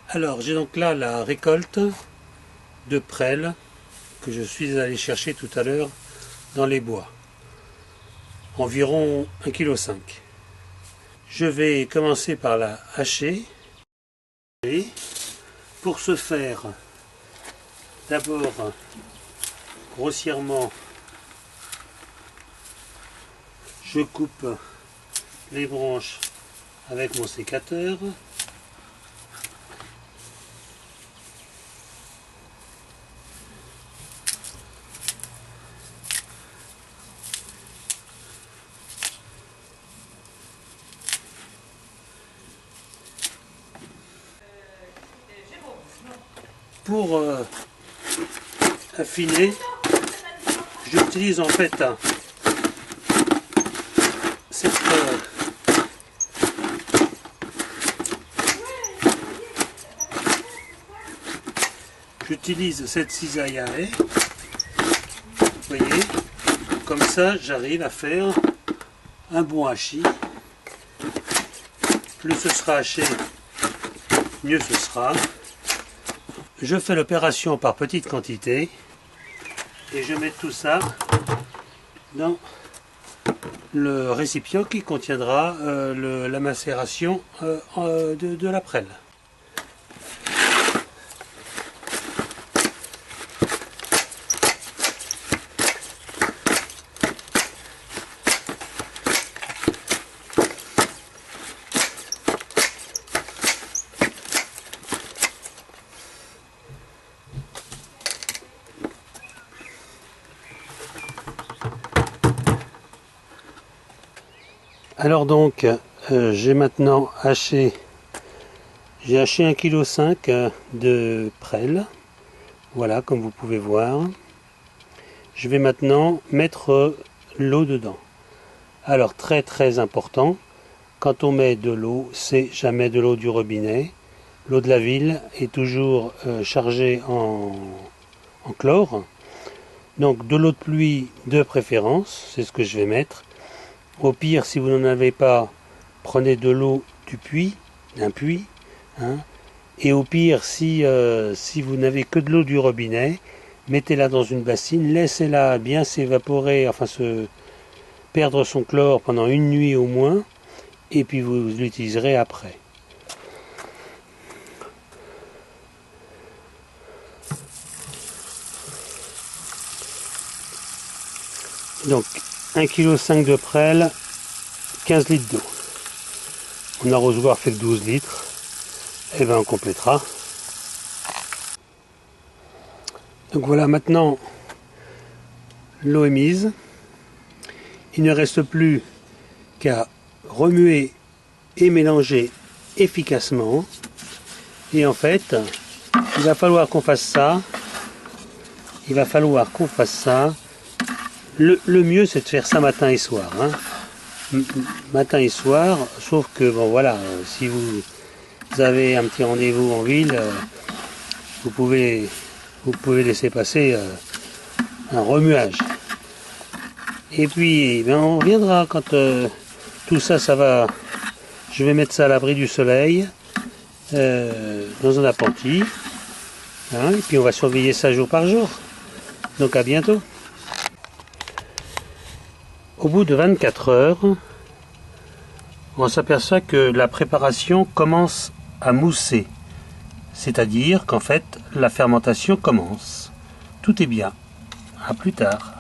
Alors j'ai donc là la récolte de prêle que je suis allé chercher tout à l'heure dans les bois. Environ 1,5 kg. Je vais commencer par la hacher. Et pour ce faire, d'abord grossièrement, je coupe les branches avec mon sécateur. Pour affiner, j'utilise en fait cette cisaille à haie. Vous voyez, comme ça j'arrive à faire un bon hachis. Plus ce sera haché, mieux ce sera. Je fais l'opération par petite quantité et je mets tout ça dans le récipient qui contiendra la macération de la prêle. Alors donc, j'ai maintenant haché, j'ai haché 1,5 kg de prêle, voilà comme vous pouvez voir. Je vais maintenant mettre l'eau dedans. Alors très important, quand on met de l'eau, c'est jamais de l'eau du robinet. L'eau de la ville est toujours chargée en chlore, donc de l'eau de pluie de préférence, c'est ce que je vais mettre. Au pire, si vous n'en avez pas, prenez de l'eau du puits, d'un puits. Hein. Et au pire, si vous n'avez que de l'eau du robinet, mettez-la dans une bassine, laissez-la bien s'évaporer, enfin se perdre son chlore pendant une nuit au moins, et puis vous l'utiliserez après. Donc 1,5 kg de prêle, 15 litres d'eau. Mon arrosoir fait que 12 litres. Et bien on complétera. Donc voilà, maintenant l'eau est mise. Il ne reste plus qu'à remuer et mélanger efficacement. Et en fait, il va falloir qu'on fasse ça. Le mieux, c'est de faire ça matin et soir. Hein. Matin et soir, sauf que, bon voilà, si vous avez un petit rendez-vous en ville, vous pouvez laisser passer un remuage. Et puis, ben, on reviendra quand tout ça, ça va. Je vais mettre ça à l'abri du soleil, dans un appentis. Hein, et puis, on va surveiller ça jour par jour. Donc, à bientôt. Au bout de 24 heures, on s'aperçoit que la préparation commence à mousser. C'est-à-dire qu'en fait, la fermentation commence. Tout est bien. À plus tard.